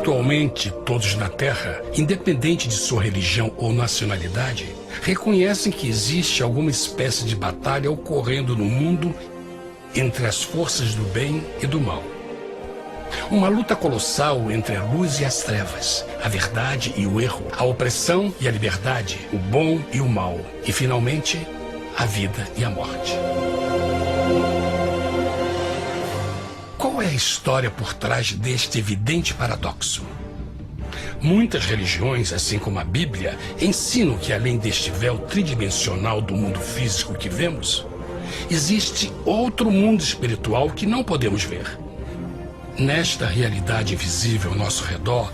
Virtualmente todos na Terra, independente de sua religião ou nacionalidade, reconhecem que existe alguma espécie de batalha ocorrendo no mundo entre as forças do bem e do mal. Uma luta colossal entre a luz e as trevas, a verdade e o erro, a opressão e a liberdade, o bom e o mal, e finalmente, a vida e a morte. Qual é a história por trás deste evidente paradoxo? Muitas religiões, assim como a Bíblia, ensinam que além deste véu tridimensional do mundo físico que vemos, existe outro mundo espiritual que não podemos ver. Nesta realidade invisível ao nosso redor,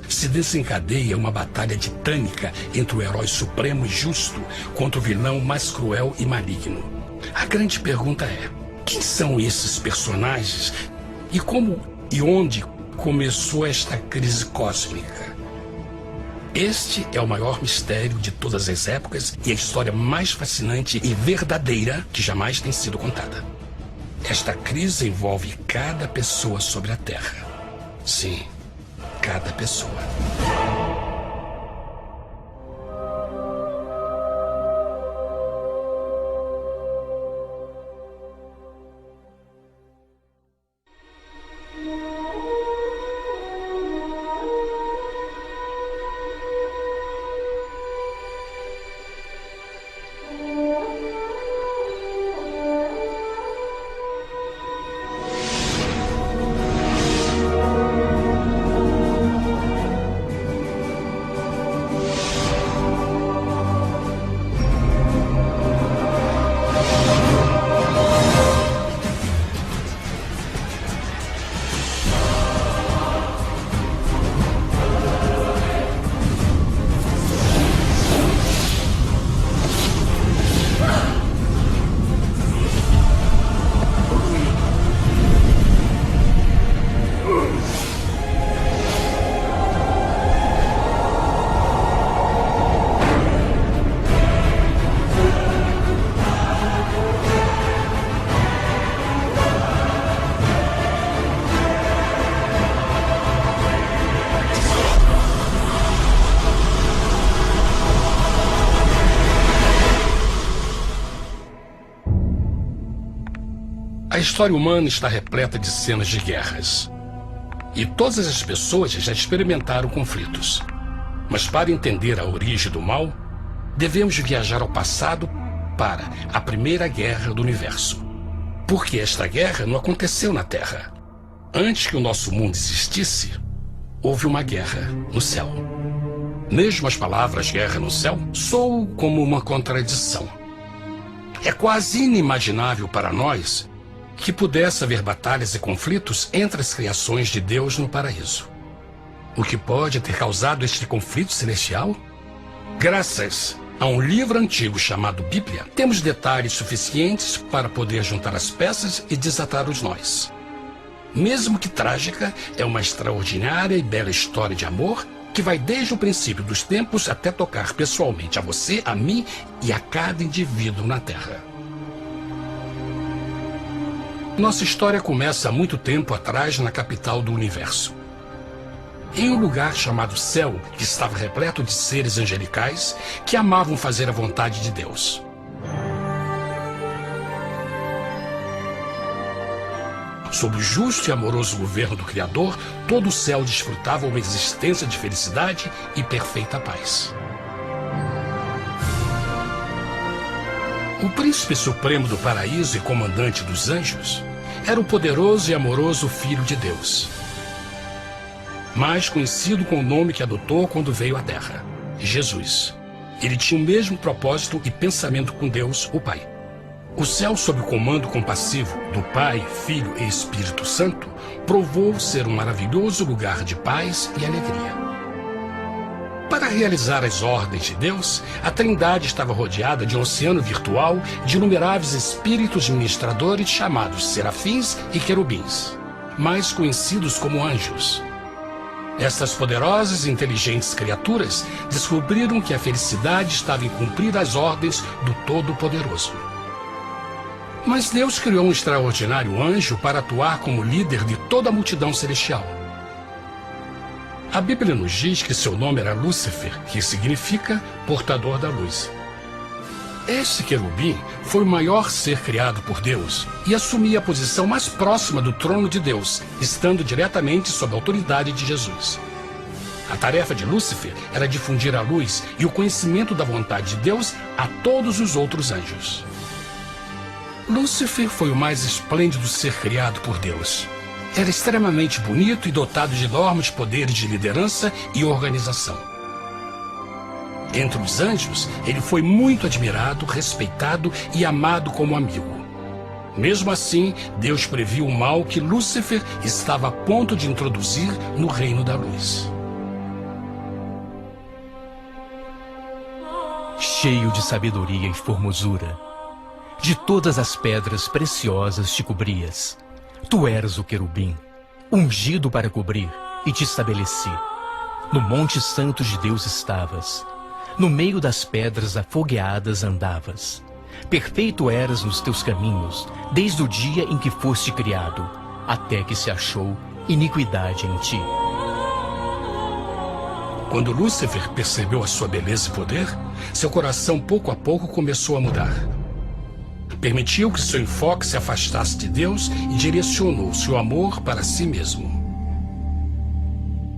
se desencadeia uma batalha titânica entre o herói supremo e justo contra o vilão mais cruel e maligno. A grande pergunta é: quem são esses personagens e como e onde começou esta crise cósmica? Este é o maior mistério de todas as épocas e a história mais fascinante e verdadeira que jamais tem sido contada. Esta crise envolve cada pessoa sobre a Terra. Sim, cada pessoa. A história humana está repleta de cenas de guerras. E todas as pessoas já experimentaram conflitos. Mas para entender a origem do mal, devemos viajar ao passado para a Primeira Guerra do Universo. Porque esta guerra não aconteceu na Terra. Antes que o nosso mundo existisse, houve uma guerra no céu. Mesmo as palavras guerra no céu soam como uma contradição. É quase inimaginável para nós que pudesse haver batalhas e conflitos entre as criações de Deus no paraíso. O que pode ter causado este conflito celestial? Graças a um livro antigo chamado Bíblia, temos detalhes suficientes para poder juntar as peças e desatar os nós. Mesmo que trágica, é uma extraordinária e bela história de amor que vai desde o princípio dos tempos até tocar pessoalmente a você, a mim e a cada indivíduo na Terra. Nossa história começa há muito tempo atrás na capital do universo. Em um lugar chamado Céu, que estava repleto de seres angelicais que amavam fazer a vontade de Deus. Sob o justo e amoroso governo do Criador, todo o céu desfrutava uma existência de felicidade e perfeita paz. O príncipe supremo do paraíso e comandante dos anjos era o poderoso e amoroso Filho de Deus. mais conhecido com o nome que adotou quando veio à Terra, Jesus. Ele tinha o mesmo propósito e pensamento com Deus, o Pai. O céu, sob o comando compassivo do Pai, Filho e Espírito Santo, provou ser um maravilhoso lugar de paz e alegria. Para realizar as ordens de Deus, a Trindade estava rodeada de um oceano virtual de inumeráveis espíritos ministradores chamados serafins e querubins, mais conhecidos como anjos. Estas poderosas e inteligentes criaturas descobriram que a felicidade estava em cumprir as ordens do Todo-Poderoso. Mas Deus criou um extraordinário anjo para atuar como líder de toda a multidão celestial. A Bíblia nos diz que seu nome era Lúcifer, que significa portador da luz. Este querubim foi o maior ser criado por Deus e assumia a posição mais próxima do trono de Deus, estando diretamente sob a autoridade de Jesus. A tarefa de Lúcifer era difundir a luz e o conhecimento da vontade de Deus a todos os outros anjos. Lúcifer foi o mais esplêndido ser criado por Deus. Era extremamente bonito e dotado de enormes poderes de liderança e organização. Entre os anjos, ele foi muito admirado, respeitado e amado como amigo. Mesmo assim, Deus previu o mal que Lúcifer estava a ponto de introduzir no reino da luz. Cheio de sabedoria e formosura, de todas as pedras preciosas te cobrias. Tu eras o querubim, ungido para cobrir, e te estabeleci. No monte santo de Deus estavas. No meio das pedras afogueadas andavas. Perfeito eras nos teus caminhos, desde o dia em que foste criado, até que se achou iniquidade em ti. Quando Lúcifer percebeu a sua beleza e poder, seu coração pouco a pouco começou a mudar. Permitiu que seu enfoque se afastasse de Deus e direcionou seu amor para si mesmo.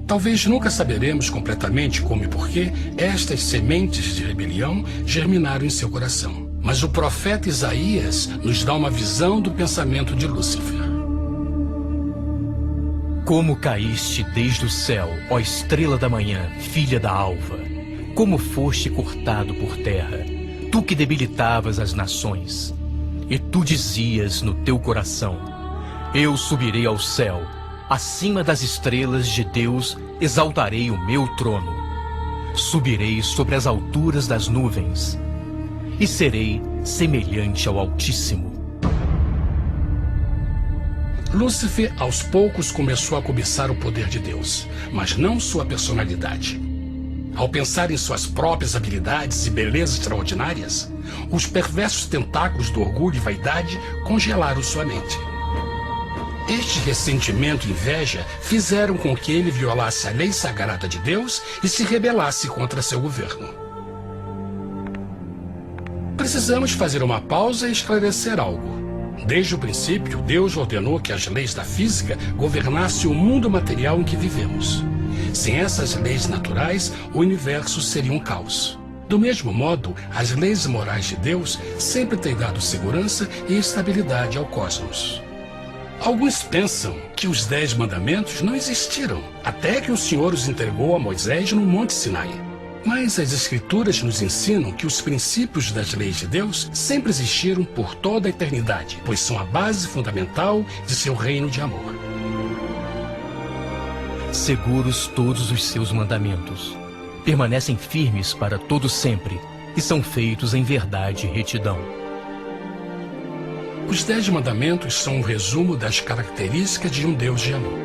Talvez nunca saberemos completamente como e porquê estas sementes de rebelião germinaram em seu coração. Mas o profeta Isaías nos dá uma visão do pensamento de Lúcifer. Como caíste desde o céu, ó estrela da manhã, filha da alva! Como foste cortado por terra, tu que debilitavas as nações! E tu dizias no teu coração: eu subirei ao céu, acima das estrelas de Deus exaltarei o meu trono. Subirei sobre as alturas das nuvens e serei semelhante ao Altíssimo. Lúcifer, aos poucos, começou a cobiçar o poder de Deus, mas não sua personalidade. Ao pensar em suas próprias habilidades e belezas extraordinárias, os perversos tentáculos do orgulho e vaidade congelaram sua mente. Este ressentimento e inveja fizeram com que ele violasse a lei sagrada de Deus e se rebelasse contra seu governo. Precisamos fazer uma pausa e esclarecer algo. Desde o princípio, Deus ordenou que as leis da física governassem o mundo material em que vivemos. Sem essas leis naturais, o universo seria um caos. Do mesmo modo, as leis morais de Deus sempre têm dado segurança e estabilidade ao cosmos. Alguns pensam que os 10 mandamentos não existiram, até que o Senhor os entregou a Moisés no Monte Sinai. Mas as Escrituras nos ensinam que os princípios das leis de Deus sempre existiram por toda a eternidade, pois são a base fundamental de seu reino de amor. Seguros todos os seus mandamentos, permanecem firmes para todo sempre e são feitos em verdade e retidão. Os 10 mandamentos são um resumo das características de um Deus de amor.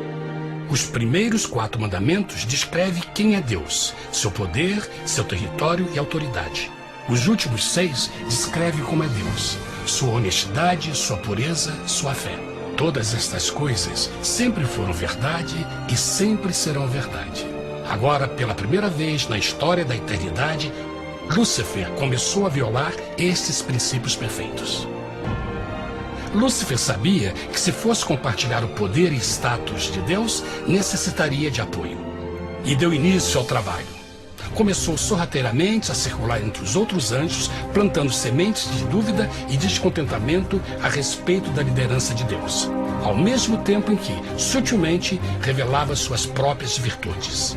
Os primeiros 4 mandamentos descrevem quem é Deus, seu poder, seu território e autoridade. Os últimos 6 descrevem como é Deus, sua honestidade, sua pureza, sua fé. Todas estas coisas sempre foram verdade e sempre serão verdade. Agora, pela primeira vez na história da eternidade, Lúcifer começou a violar estes princípios perfeitos. Lúcifer sabia que se fosse compartilhar o poder e status de Deus, necessitaria de apoio. E deu início ao trabalho. começou sorrateiramente a circular entre os outros anjos, plantando sementes de dúvida e descontentamento a respeito da liderança de Deus, ao mesmo tempo em que, sutilmente, revelava suas próprias virtudes.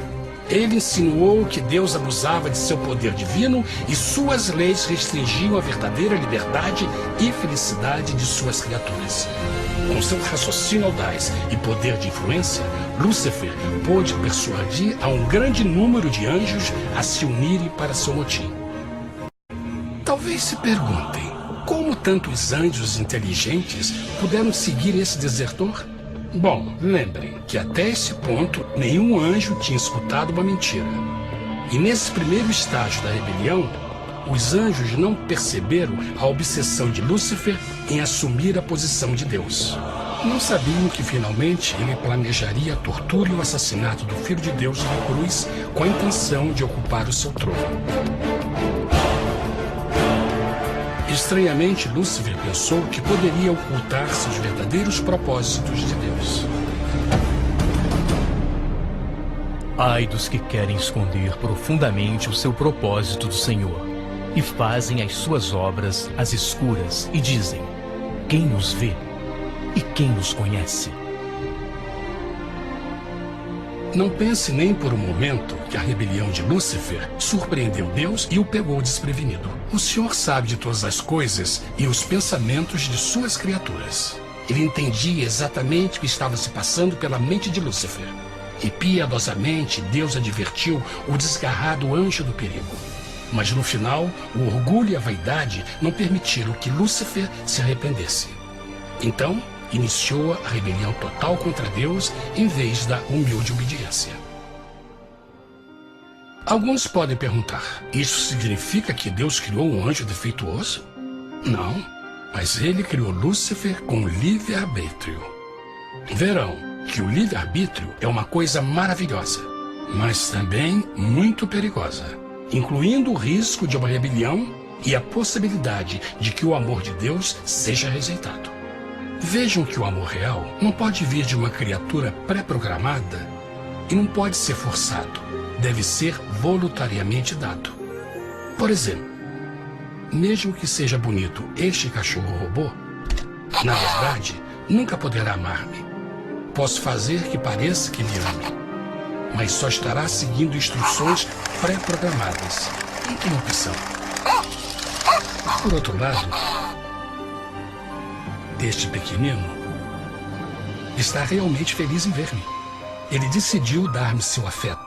Ele insinuou que Deus abusava de seu poder divino e suas leis restringiam a verdadeira liberdade e felicidade de suas criaturas. Com seu raciocínio audaz e poder de influência, Lúcifer pôde persuadir a um grande número de anjos a se unirem para seu motim. Talvez se perguntem, como tantos anjos inteligentes puderam seguir esse desertor? Bom, lembrem que até esse ponto nenhum anjo tinha escutado uma mentira. E nesse primeiro estágio da rebelião, os anjos não perceberam a obsessão de Lúcifer em assumir a posição de Deus. Não sabiam que finalmente ele planejaria a tortura e o assassinato do Filho de Deus na cruz com a intenção de ocupar o seu trono. Estranhamente, Lúcifer pensou que poderia ocultar seus verdadeiros propósitos de Deus. Ai dos que querem esconder profundamente o seu propósito do Senhor e fazem as suas obras às escuras e dizem: quem nos vê e quem nos conhece? Não pense nem por um momento que a rebelião de Lúcifer surpreendeu Deus e o pegou desprevenido. O Senhor sabe de todas as coisas e os pensamentos de suas criaturas. Ele entendia exatamente o que estava se passando pela mente de Lúcifer. E piedosamente Deus advertiu o desgarrado anjo do perigo. Mas no final, o orgulho e a vaidade não permitiram que Lúcifer se arrependesse. Então, iniciou a rebelião total contra Deus em vez da humilde obediência. Alguns podem perguntar, isso significa que Deus criou um anjo defeituoso? Não, mas ele criou Lúcifer com livre-arbítrio. Verão que o livre-arbítrio é uma coisa maravilhosa, mas também muito perigosa, incluindo o risco de uma rebelião e a possibilidade de que o amor de Deus seja rejeitado. Vejam que o amor real não pode vir de uma criatura pré-programada e não pode ser forçado, deve ser voluntariamente dado. Por exemplo, mesmo que seja bonito este cachorro robô, na verdade, nunca poderá amar-me. Posso fazer que pareça que me ame, mas só estará seguindo instruções pré-programadas. Não tem opção. Por outro lado, este pequenino está realmente feliz em ver-me. Ele decidiu dar-me seu afeto.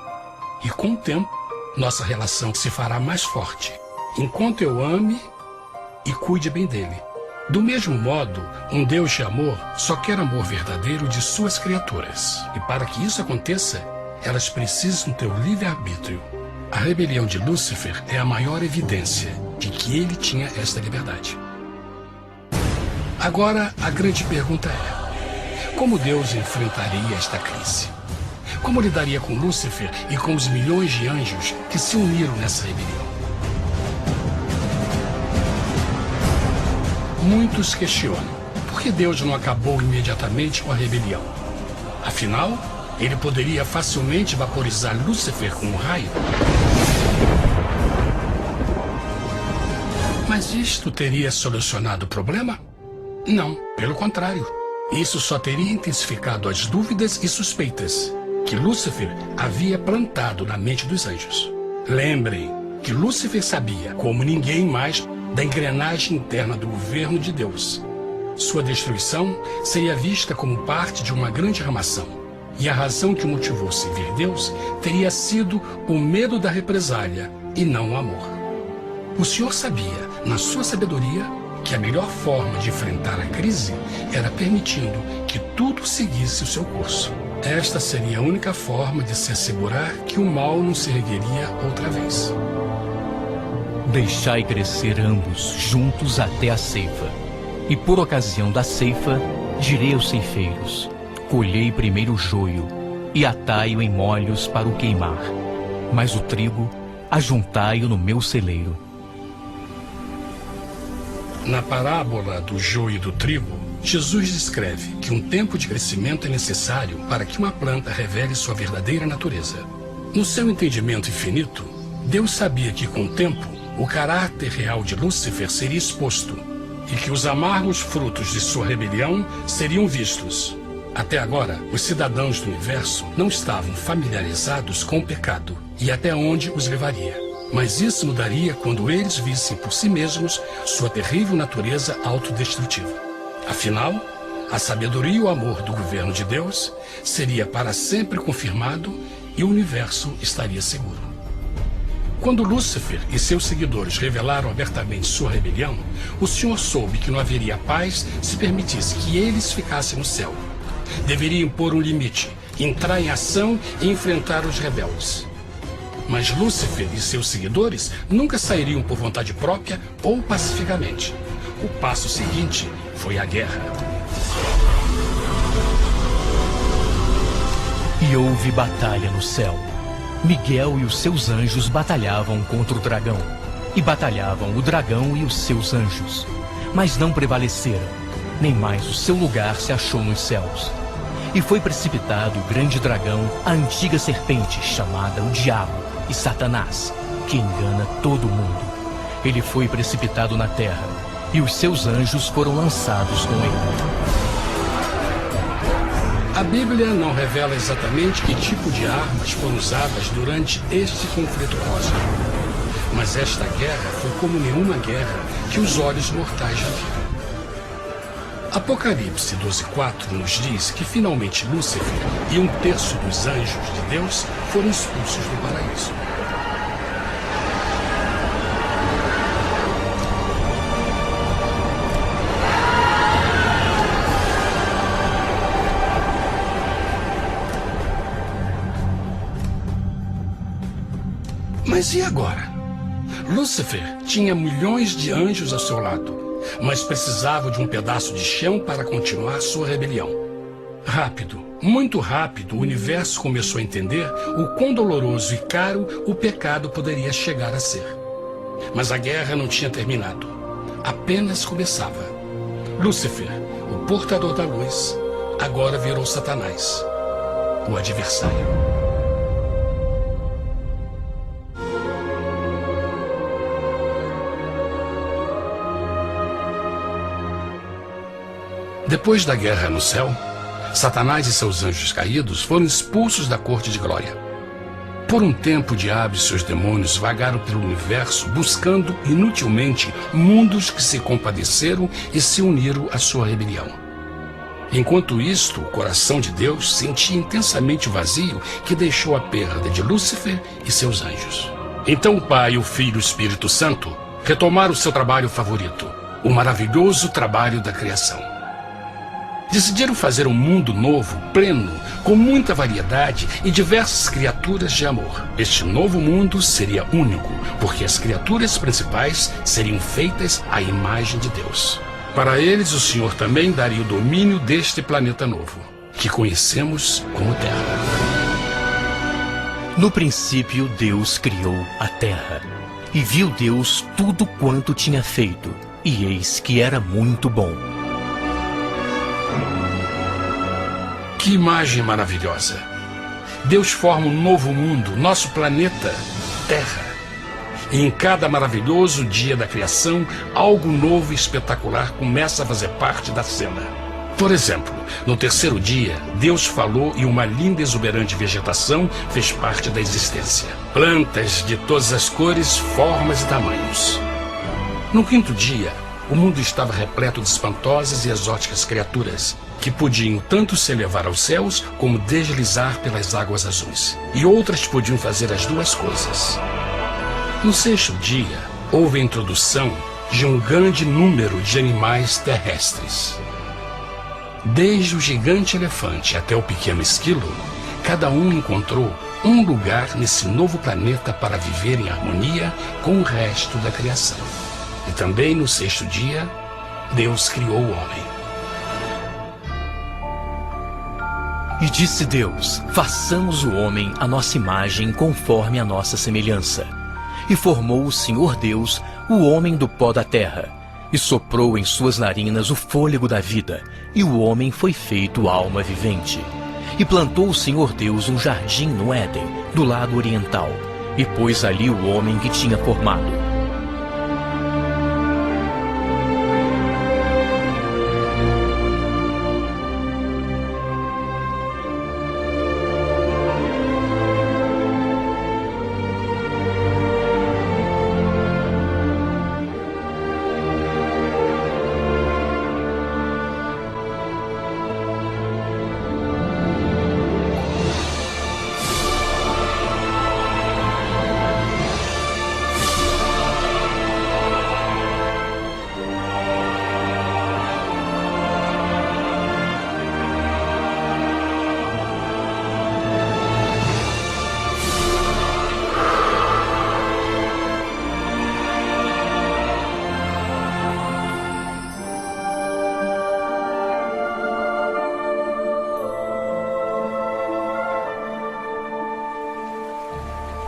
E com o tempo, nossa relação se fará mais forte, enquanto eu ame e cuide bem dele. Do mesmo modo, um Deus de amor só quer amor verdadeiro de suas criaturas. E para que isso aconteça, elas precisam ter o livre-arbítrio. A rebelião de Lúcifer é a maior evidência de que ele tinha esta liberdade. Agora, a grande pergunta é: como Deus enfrentaria esta crise? Como lidaria com Lúcifer e com os milhões de anjos que se uniram nessa rebelião? Muitos questionam, por que Deus não acabou imediatamente com a rebelião? Afinal, ele poderia facilmente vaporizar Lúcifer com um raio. Mas isto teria solucionado o problema? Não, pelo contrário. Isso só teria intensificado as dúvidas e suspeitas que Lúcifer havia plantado na mente dos anjos. Lembrem que Lúcifer sabia, como ninguém mais, da engrenagem interna do governo de Deus. Sua destruição seria vista como parte de uma grande armação, e a razão que o motivou a servir Deus teria sido o medo da represália e não o amor. O Senhor sabia, na sua sabedoria, que a melhor forma de enfrentar a crise era permitindo que tudo seguisse o seu curso. Esta seria a única forma de se assegurar que o mal não se ergueria outra vez. Deixai crescer ambos juntos até a ceifa. E por ocasião da ceifa, direi aos ceifeiros: colhei primeiro o joio e atai-o em molhos para o queimar, mas o trigo ajuntai-o no meu celeiro. Na parábola do joio e do trigo, Jesus descreve que um tempo de crescimento é necessário para que uma planta revele sua verdadeira natureza. No seu entendimento infinito, Deus sabia que, com o tempo, o caráter real de Lúcifer seria exposto e que os amargos frutos de sua rebelião seriam vistos. Até agora, os cidadãos do universo não estavam familiarizados com o pecado e até onde os levaria. Mas isso mudaria quando eles vissem por si mesmos sua terrível natureza autodestrutiva. Afinal, a sabedoria e o amor do governo de Deus seria para sempre confirmado e o universo estaria seguro. Quando Lúcifer e seus seguidores revelaram abertamente sua rebelião, o Senhor soube que não haveria paz se permitisse que eles ficassem no céu. Deveria impor um limite, entrar em ação e enfrentar os rebeldes. Mas Lúcifer e seus seguidores nunca sairiam por vontade própria ou pacificamente. O passo seguinte foi a guerra. E houve batalha no céu. Miguel e os seus anjos batalhavam contra o dragão. E batalhavam o dragão e os seus anjos. Mas não prevaleceram, nem mais o seu lugar se achou nos céus. E foi precipitado o grande dragão, a antiga serpente, chamada o Diabo e Satanás, que engana todo mundo. Ele foi precipitado na terra, e os seus anjos foram lançados com ele. A Bíblia não revela exatamente que tipo de armas foram usadas durante este conflito cósmico. Mas esta guerra foi como nenhuma guerra que os olhos mortais já viram. Apocalipse 12:4 nos diz que finalmente Lúcifer e 1/3 dos anjos de Deus foram expulsos do paraíso. Mas e agora? Lúcifer tinha milhões de anjos ao seu lado, mas precisava de um pedaço de chão para continuar sua rebelião. Rápido, muito rápido, o universo começou a entender o quão doloroso e caro o pecado poderia chegar a ser. Mas a guerra não tinha terminado. Apenas começava. Lúcifer, o portador da luz, agora virou Satanás, o adversário. Depois da guerra no céu, Satanás e seus anjos caídos foram expulsos da corte de glória. Por um tempo, o diabo e seus demônios vagaram pelo universo buscando inutilmente mundos que se compadeceram e se uniram à sua rebelião. Enquanto isto, o coração de Deus sentia intensamente o vazio que deixou a perda de Lúcifer e seus anjos. Então o Pai, o Filho e o Espírito Santo retomaram o seu trabalho favorito, o maravilhoso trabalho da criação. Decidiram fazer um mundo novo, pleno, com muita variedade e diversas criaturas de amor. Este novo mundo seria único, porque as criaturas principais seriam feitas à imagem de Deus. Para eles, o Senhor também daria o domínio deste planeta novo, que conhecemos como Terra. No princípio, Deus criou a terra. E viu Deus tudo quanto tinha feito, e eis que era muito bom. Que imagem maravilhosa! Deus forma um novo mundo, nosso planeta, Terra. E em cada maravilhoso dia da criação, algo novo e espetacular começa a fazer parte da cena. Por exemplo, no terceiro dia, Deus falou e uma linda e exuberante vegetação fez parte da existência. Plantas de todas as cores, formas e tamanhos. No quinto dia, o mundo estava repleto de espantosas e exóticas criaturas, que podiam tanto se elevar aos céus como deslizar pelas águas azuis. E outras podiam fazer as duas coisas. No sexto dia, houve a introdução de um grande número de animais terrestres. Desde o gigante elefante até o pequeno esquilo, cada um encontrou um lugar nesse novo planeta para viver em harmonia com o resto da criação. E também no sexto dia, Deus criou o homem. E disse Deus: façamos o homem à nossa imagem, conforme a nossa semelhança. E formou o Senhor Deus o homem do pó da terra, e soprou em suas narinas o fôlego da vida, e o homem foi feito alma vivente. E plantou o Senhor Deus um jardim no Éden, do lado oriental, e pôs ali o homem que tinha formado.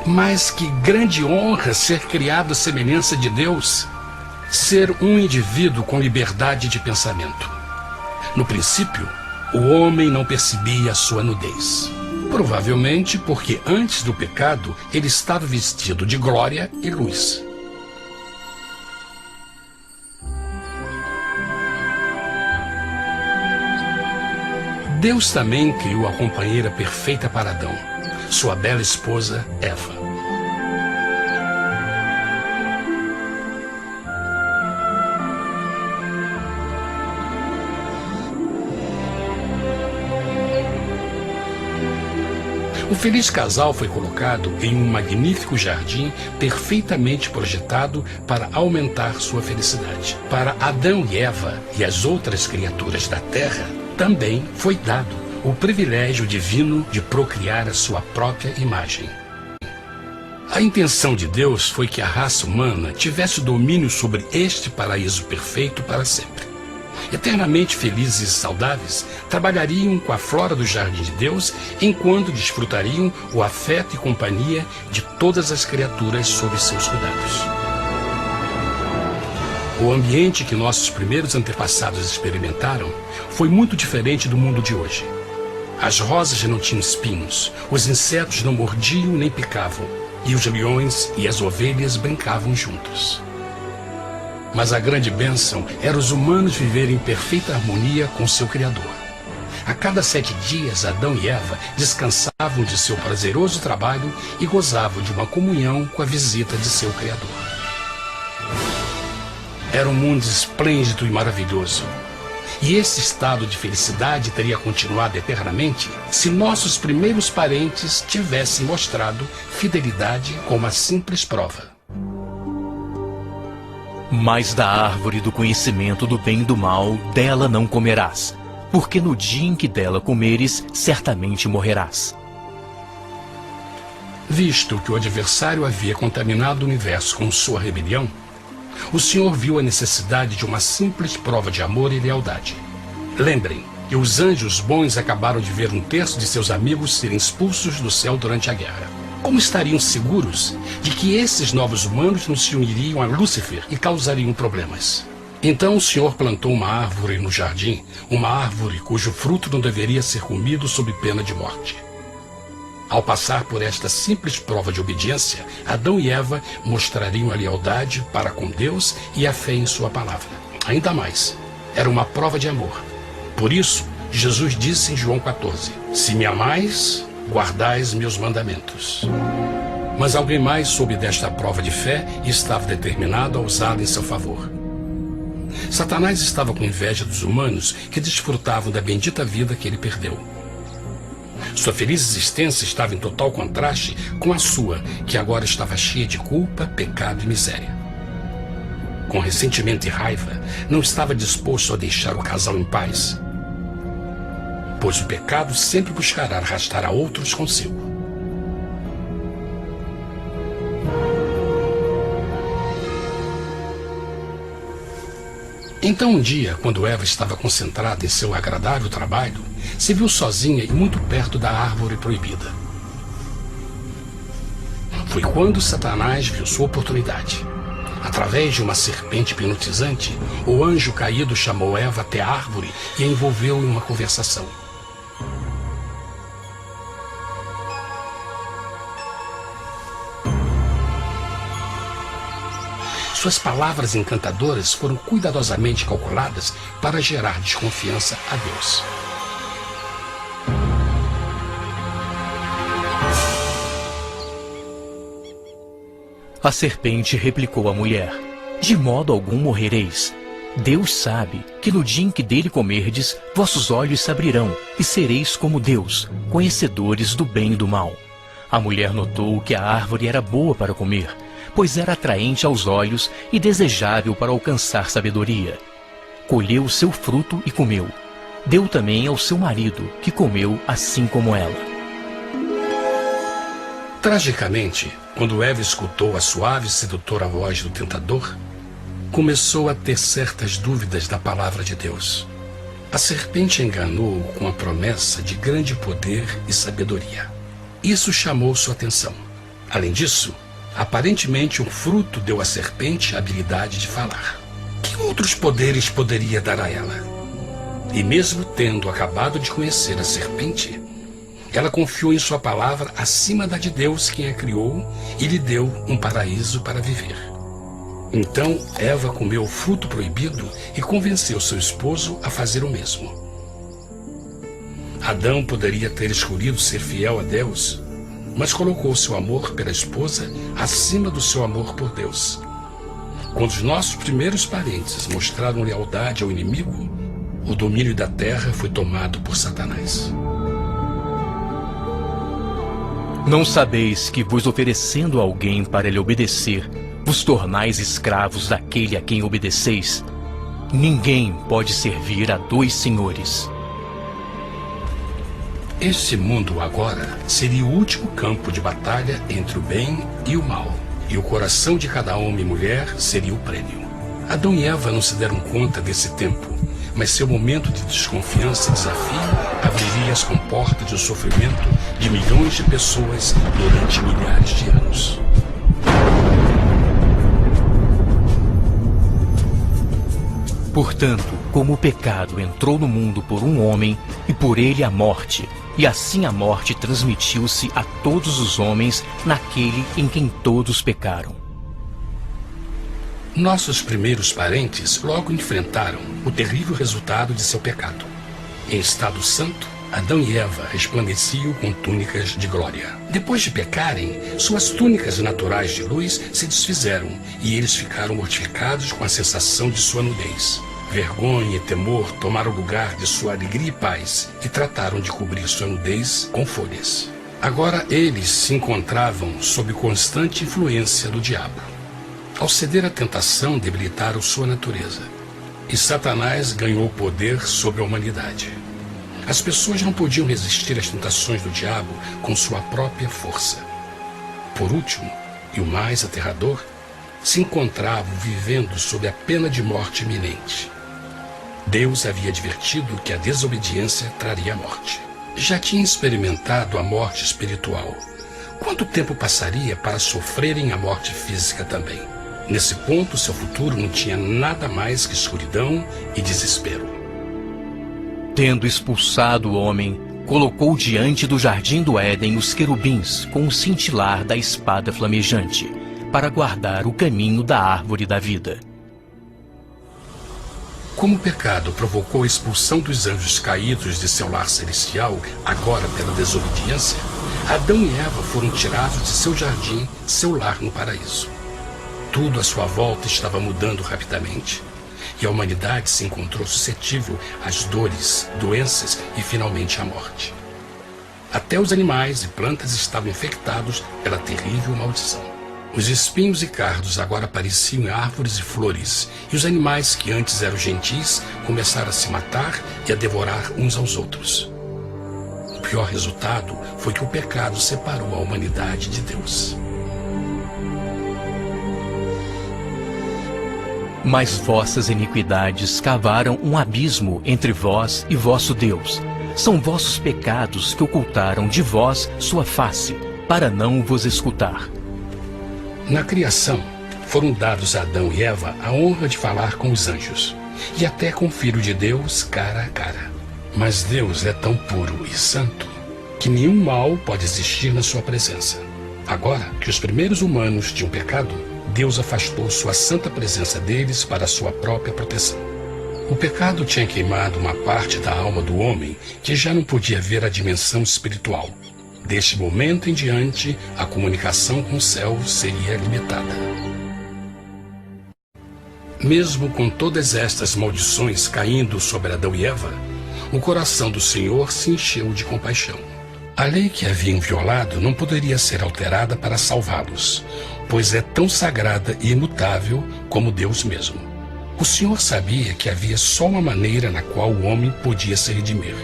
Mas que grande honra ser criado à semelhança de Deus, ser um indivíduo com liberdade de pensamento. No princípio, o homem não percebia a sua nudez. Provavelmente porque antes do pecado ele estava vestido de glória e luz. Deus também criou a companheira perfeita para Adão, sua bela esposa Eva. O feliz casal foi colocado em um magnífico jardim perfeitamente projetado para aumentar sua felicidade. Para Adão e Eva e as outras criaturas da terra, também foi dado o privilégio divino de procriar a sua própria imagem. A intenção de Deus foi que a raça humana tivesse domínio sobre este paraíso perfeito para sempre. Eternamente felizes e saudáveis, trabalhariam com a flora do jardim de Deus, enquanto desfrutariam o afeto e companhia de todas as criaturas sob seus cuidados. O ambiente que nossos primeiros antepassados experimentaram foi muito diferente do mundo de hoje. As rosas não tinham espinhos, os insetos não mordiam nem picavam, e os leões e as ovelhas brincavam juntos. Mas a grande bênção era os humanos viverem em perfeita harmonia com seu Criador. A cada 7 dias, Adão e Eva descansavam de seu prazeroso trabalho e gozavam de uma comunhão com a visita de seu Criador. Era um mundo esplêndido e maravilhoso. E esse estado de felicidade teria continuado eternamente se nossos primeiros parentes tivessem mostrado fidelidade com uma simples prova. Mas da árvore do conhecimento do bem e do mal, dela não comerás, porque no dia em que dela comeres, certamente morrerás. Visto que o adversário havia contaminado o universo com sua rebelião, o Senhor viu a necessidade de uma simples prova de amor e lealdade. Lembrem que os anjos bons acabaram de ver 1/3 de seus amigos serem expulsos do céu durante a guerra. Como estariam seguros de que esses novos humanos não se uniriam a Lúcifer e causariam problemas? Então o Senhor plantou uma árvore no jardim, uma árvore cujo fruto não deveria ser comido sob pena de morte. Ao passar por esta simples prova de obediência, Adão e Eva mostrariam a lealdade para com Deus e a fé em sua palavra. Ainda mais, era uma prova de amor. Por isso, Jesus disse em João 14, se me amais, guardais meus mandamentos. Mas alguém mais soube desta prova de fé e estava determinado a usá-la em seu favor. Satanás estava com inveja dos humanos que desfrutavam da bendita vida que ele perdeu. Sua feliz existência estava em total contraste com a sua, que agora estava cheia de culpa, pecado e miséria. Com ressentimento e raiva, não estava disposto a deixar o casal em paz, pois o pecado sempre buscará arrastar a outros consigo. Então um dia, quando Eva estava concentrada em seu agradável trabalho, se viu sozinha e muito perto da árvore proibida. Foi quando Satanás viu sua oportunidade. Através de uma serpente hipnotizante, o anjo caído chamou Eva até a árvore e a envolveu em uma conversação. Suas palavras encantadoras foram cuidadosamente calculadas para gerar desconfiança a Deus. A serpente replicou à mulher: de modo algum morrereis. Deus sabe que no dia em que dele comerdes, vossos olhos se abrirão, e sereis como Deus, conhecedores do bem e do mal. A mulher notou que a árvore era boa para comer, pois era atraente aos olhos e desejável para alcançar sabedoria. Colheu o seu fruto e comeu. Deu também ao seu marido, que comeu assim como ela. Tragicamente, quando Eva escutou a suave e sedutora voz do tentador, começou a ter certas dúvidas da palavra de Deus. A serpente enganou-o com a promessa de grande poder e sabedoria. Isso chamou sua atenção. Além disso, aparentemente o fruto deu à serpente a habilidade de falar. Que outros poderes poderia dar a ela? E mesmo tendo acabado de conhecer a serpente, ela confiou em sua palavra acima da de Deus, quem a criou, e lhe deu um paraíso para viver. Então Eva comeu o fruto proibido e convenceu seu esposo a fazer o mesmo. Adão poderia ter escolhido ser fiel a Deus, mas colocou seu amor pela esposa acima do seu amor por Deus. Quando os nossos primeiros parentes mostraram lealdade ao inimigo, o domínio da terra foi tomado por Satanás. Não sabeis que, vos oferecendo a alguém para lhe obedecer, vos tornais escravos daquele a quem obedeceis? Ninguém pode servir a dois senhores. Este mundo agora seria o último campo de batalha entre o bem e o mal, e o coração de cada homem e mulher seria o prêmio. Adão e Eva não se deram conta desse tempo, mas seu momento de desconfiança e desafio abriria as comportas do sofrimento de milhões de pessoas durante milhares de anos. Portanto, como o pecado entrou no mundo por um homem, e por ele a morte, e assim a morte transmitiu-se a todos os homens naquele em quem todos pecaram. Nossos primeiros parentes logo enfrentaram o terrível resultado de seu pecado. Em estado santo, Adão e Eva resplandeciam com túnicas de glória. Depois de pecarem, suas túnicas naturais de luz se desfizeram e eles ficaram mortificados com a sensação de sua nudez. Vergonha e temor tomaram lugar de sua alegria e paz e trataram de cobrir sua nudez com folhas. Agora eles se encontravam sob constante influência do diabo. Ao ceder à tentação, debilitaram sua natureza, e Satanás ganhou poder sobre a humanidade. As pessoas não podiam resistir às tentações do diabo com sua própria força. Por último, e o mais aterrador, se encontravam vivendo sob a pena de morte iminente. Deus havia advertido que a desobediência traria a morte. Já tinha experimentado a morte espiritual. Quanto tempo passaria para sofrerem a morte física também? Nesse ponto, seu futuro não tinha nada mais que escuridão e desespero. Tendo expulsado o homem, colocou diante do jardim do Éden os querubins com o cintilar da espada flamejante, para guardar o caminho da árvore da vida. Como o pecado provocou a expulsão dos anjos caídos de seu lar celestial, agora pela desobediência, Adão e Eva foram tirados de seu jardim, seu lar no paraíso. Tudo à sua volta estava mudando rapidamente, e a humanidade se encontrou suscetível às dores, doenças e finalmente à morte. Até os animais e plantas estavam infectados pela terrível maldição. Os espinhos e cardos agora pareciam árvores e flores, e os animais que antes eram gentis começaram a se matar e a devorar uns aos outros. O pior resultado foi que o pecado separou a humanidade de Deus. Mas vossas iniquidades cavaram um abismo entre vós e vosso Deus. São vossos pecados que ocultaram de vós sua face, para não vos escutar. Na criação, foram dados a Adão e Eva a honra de falar com os anjos, e até com o Filho de Deus cara a cara. Mas Deus é tão puro e santo que nenhum mal pode existir na sua presença. Agora que os primeiros humanos tinham pecado, Deus afastou sua santa presença deles para sua própria proteção. O pecado tinha queimado uma parte da alma do homem que já não podia ver a dimensão espiritual. Deste momento em diante, a comunicação com o céu seria limitada. Mesmo com todas estas maldições caindo sobre Adão e Eva, o coração do Senhor se encheu de compaixão. A lei que haviam violado não poderia ser alterada para salvá-los, pois é tão sagrada e imutável como Deus mesmo. O Senhor sabia que havia só uma maneira na qual o homem podia se redimir.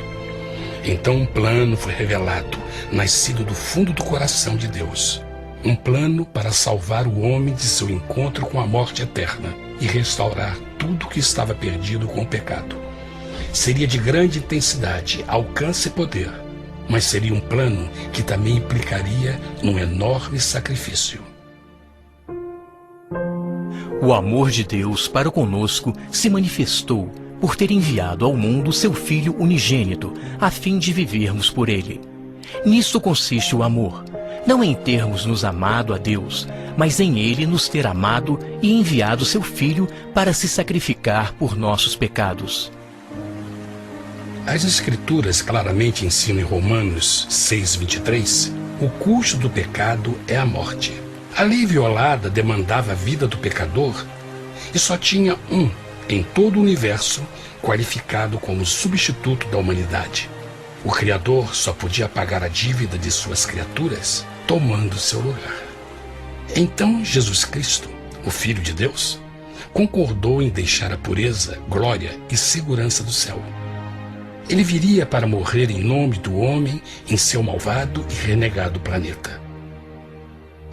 Então um plano foi revelado, nascido do fundo do coração de Deus. Um plano para salvar o homem de seu encontro com a morte eterna e restaurar tudo que estava perdido com o pecado. Seria de grande intensidade, alcance e poder, mas seria um plano que também implicaria num enorme sacrifício. O amor de Deus para conosco se manifestou por ter enviado ao mundo seu Filho unigênito, a fim de vivermos por ele. Nisso consiste o amor, não em termos nos amado a Deus, mas em ele nos ter amado e enviado seu Filho para se sacrificar por nossos pecados. As Escrituras claramente ensinam em Romanos 6:23, o custo do pecado é a morte. A lei violada demandava a vida do pecador e só tinha um em todo o universo qualificado como substituto da humanidade. O Criador só podia pagar a dívida de suas criaturas tomando seu lugar. Então Jesus Cristo, o Filho de Deus, concordou em deixar a pureza, glória e segurança do céu. Ele viria para morrer em nome do homem em seu malvado e renegado planeta.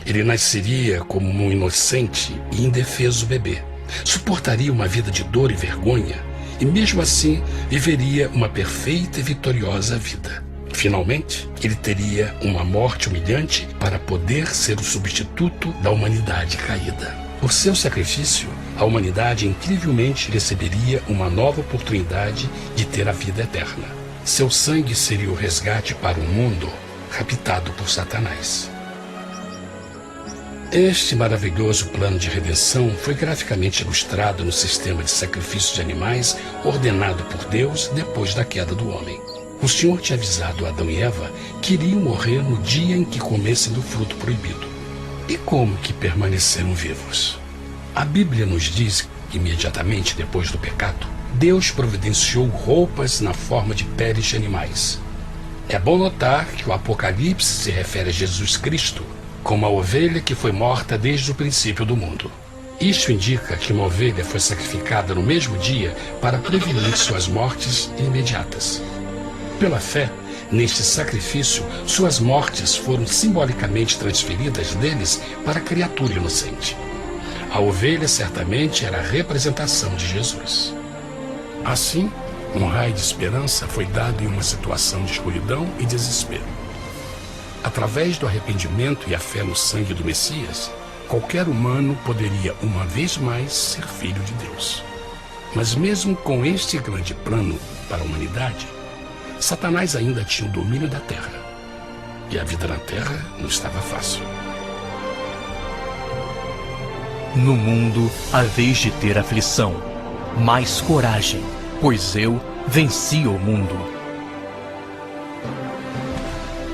Ele nasceria como um inocente e indefeso bebê, suportaria uma vida de dor e vergonha e mesmo assim viveria uma perfeita e vitoriosa vida. Finalmente, ele teria uma morte humilhante para poder ser o substituto da humanidade caída. Por seu sacrifício, a humanidade incrivelmente receberia uma nova oportunidade de ter a vida eterna. Seu sangue seria o resgate para um mundo raptado por Satanás. Este maravilhoso plano de redenção foi graficamente ilustrado no sistema de sacrifício de animais ordenado por Deus depois da queda do homem. O Senhor tinha avisado Adão e Eva que iriam morrer no dia em que comessem do fruto proibido. E como que permaneceram vivos? A Bíblia nos diz que imediatamente depois do pecado, Deus providenciou roupas na forma de peles de animais. É bom notar que o Apocalipse se refere a Jesus Cristo como a ovelha que foi morta desde o princípio do mundo. Isto indica que uma ovelha foi sacrificada no mesmo dia para prevenir suas mortes imediatas. Pela fé, neste sacrifício, suas mortes foram simbolicamente transferidas deles para a criatura inocente. A ovelha certamente era a representação de Jesus. Assim, um raio de esperança foi dado em uma situação de escuridão e desespero. Através do arrependimento e a fé no sangue do Messias, qualquer humano poderia uma vez mais ser filho de Deus. Mas mesmo com este grande plano para a humanidade, Satanás ainda tinha o domínio da terra. E a vida na terra não estava fácil. No mundo haveis de ter aflição, mas coragem, pois eu venci o mundo.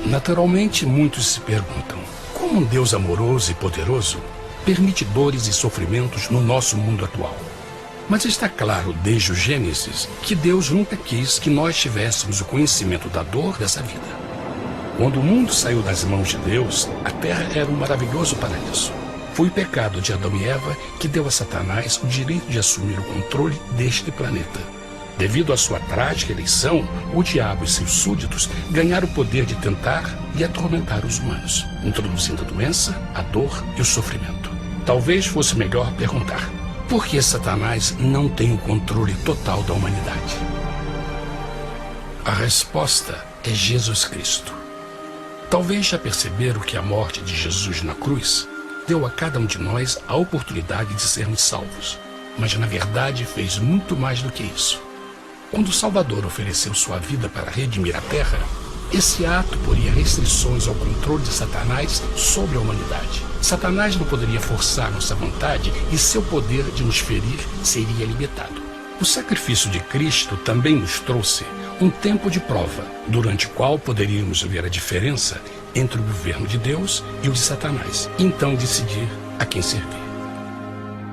Naturalmente, muitos se perguntam, como um Deus amoroso e poderoso permite dores e sofrimentos no nosso mundo atual? Mas está claro desde o Gênesis que Deus nunca quis que nós tivéssemos o conhecimento da dor dessa vida. Quando o mundo saiu das mãos de Deus, a terra era um maravilhoso paraíso. Foi o pecado de Adão e Eva que deu a Satanás o direito de assumir o controle deste planeta. Devido à sua trágica eleição, o diabo e seus súditos ganharam o poder de tentar e atormentar os humanos, introduzindo a doença, a dor e o sofrimento. Talvez fosse melhor perguntar: por que Satanás não tem o controle total da humanidade? A resposta é Jesus Cristo. Talvez já perceberam que a morte de Jesus na cruz deu a cada um de nós a oportunidade de sermos salvos, mas na verdade fez muito mais do que isso. Quando o Salvador ofereceu sua vida para redimir a terra, Esse ato poria restrições ao controle de Satanás sobre a humanidade. Satanás não poderia forçar nossa vontade e seu poder de nos ferir seria limitado. O sacrifício de Cristo também nos trouxe um tempo de prova, durante o qual poderíamos ver a diferença entre o governo de Deus e o de Satanás, e então decidir a quem servir.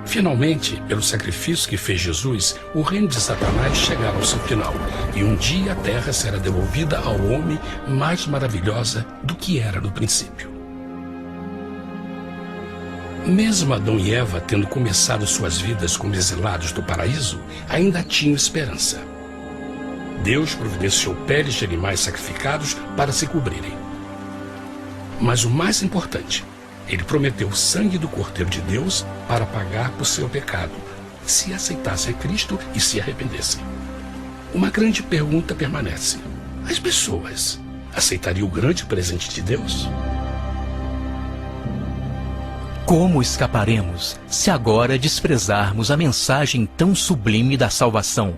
Finalmente, pelo sacrifício que fez Jesus, o reino de Satanás chegará ao seu final, e um dia a terra será devolvida ao homem mais maravilhosa do que era no princípio. Mesmo Adão e Eva, tendo começado suas vidas como exilados do paraíso, ainda tinham esperança. Deus providenciou peles de animais sacrificados para se cobrirem. Mas o mais importante, ele prometeu o sangue do Cordeiro de Deus para pagar por seu pecado, se aceitassem a Cristo e se arrependessem. Uma grande pergunta permanece: as pessoas aceitariam o grande presente de Deus? Como escaparemos se agora desprezarmos a mensagem tão sublime da salvação?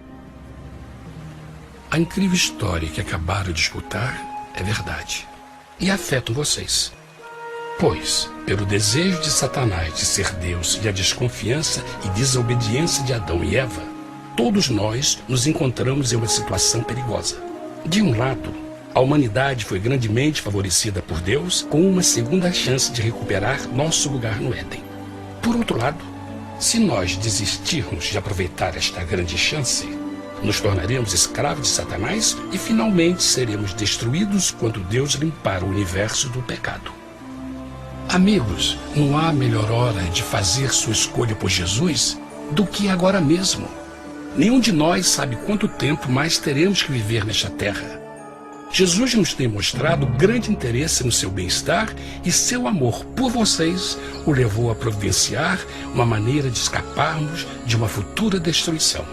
A incrível história que acabaram de escutar é verdade e afeta vocês. Pois, pelo desejo de Satanás de ser Deus e a desconfiança e desobediência de Adão e Eva, todos nós nos encontramos em uma situação perigosa. De um lado, a humanidade foi grandemente favorecida por Deus com uma segunda chance de recuperar nosso lugar no Éden. Por outro lado, se nós desistirmos de aproveitar esta grande chance, nos tornaremos escravos de Satanás e finalmente seremos destruídos quando Deus limpar o universo do pecado. Amigos, não há melhor hora de fazer sua escolha por Jesus do que agora mesmo. Nenhum de nós sabe quanto tempo mais teremos que viver nesta terra. Jesus nos tem mostrado grande interesse no seu bem-estar e seu amor por vocês o levou a providenciar uma maneira de escaparmos de uma futura destruição.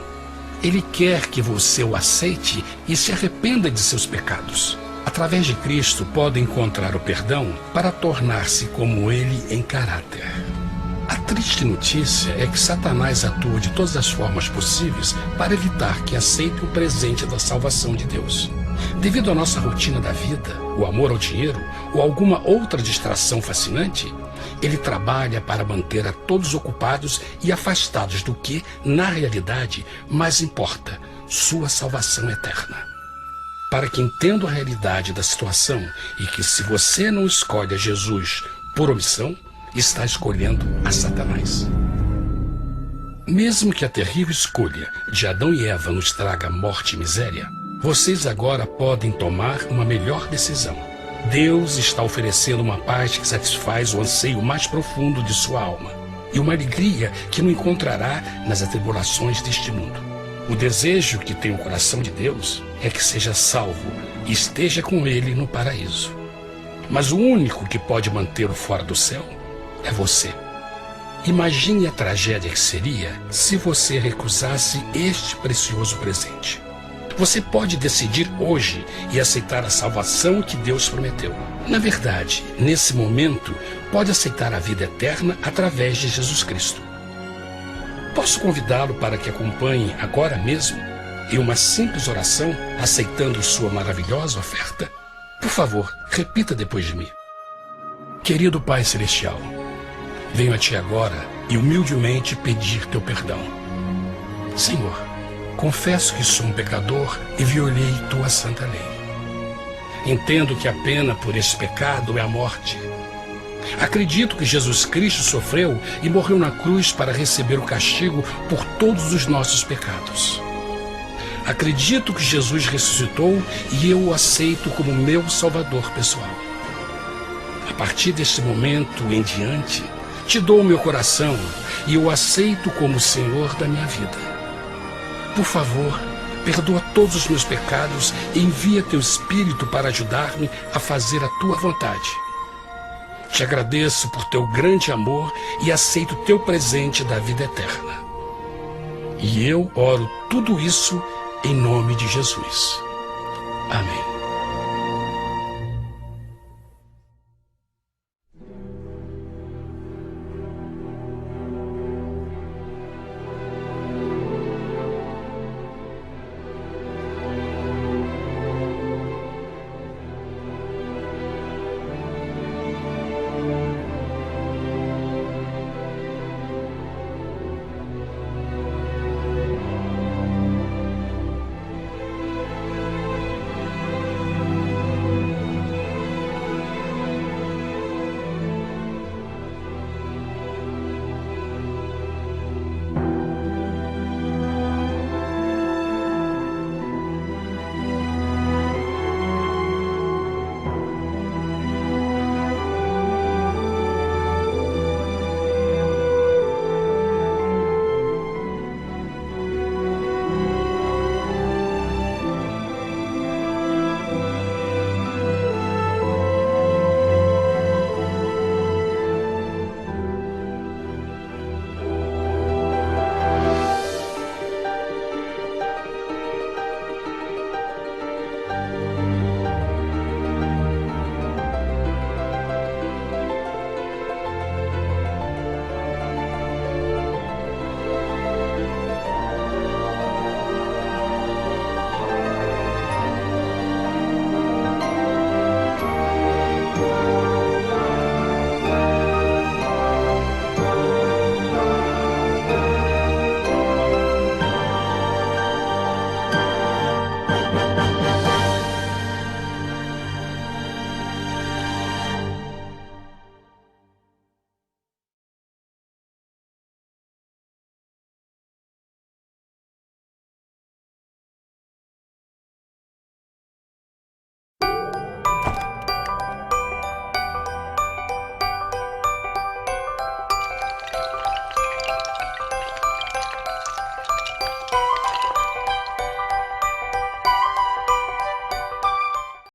Ele quer que você o aceite e se arrependa de seus pecados. Através de Cristo, pode encontrar o perdão para tornar-se como Ele em caráter. A triste notícia é que Satanás atua de todas as formas possíveis para evitar que aceite o presente da salvação de Deus. Devido à nossa rotina da vida, o amor ao dinheiro ou alguma outra distração fascinante, ele trabalha para manter a todos ocupados e afastados do que, na realidade, mais importa, sua salvação eterna. Para que entendam a realidade da situação e que se você não escolhe a Jesus por omissão, está escolhendo a Satanás. Mesmo que a terrível escolha de Adão e Eva nos traga morte e miséria, vocês agora podem tomar uma melhor decisão. Deus está oferecendo uma paz que satisfaz o anseio mais profundo de sua alma e uma alegria que não encontrará nas atribulações deste mundo. O desejo que tem o coração de Deus é que seja salvo e esteja com Ele no paraíso. Mas o único que pode mantê-lo fora do céu é você. Imagine a tragédia que seria se você recusasse este precioso presente. Você pode decidir hoje e aceitar a salvação que Deus prometeu. Na verdade, nesse momento, pode aceitar a vida eterna através de Jesus Cristo. Posso convidá-lo para que acompanhe agora mesmo em uma simples oração, aceitando sua maravilhosa oferta? Por favor, repita depois de mim. Querido Pai Celestial, venho a Ti agora e humildemente pedir Teu perdão. Senhor, confesso que sou um pecador e violei Tua santa lei. Entendo que a pena por esse pecado é a morte. Acredito que Jesus Cristo sofreu e morreu na cruz para receber o castigo por todos os nossos pecados. Acredito que Jesus ressuscitou e eu o aceito como meu Salvador pessoal. A partir deste momento em diante, Te dou o meu coração e eu o aceito como o Senhor da minha vida. Por favor, perdoa todos os meus pecados e envia Teu Espírito para ajudar-me a fazer a Tua vontade. Te agradeço por Teu grande amor e aceito Teu presente da vida eterna. E eu oro tudo isso em nome de Jesus. Amém.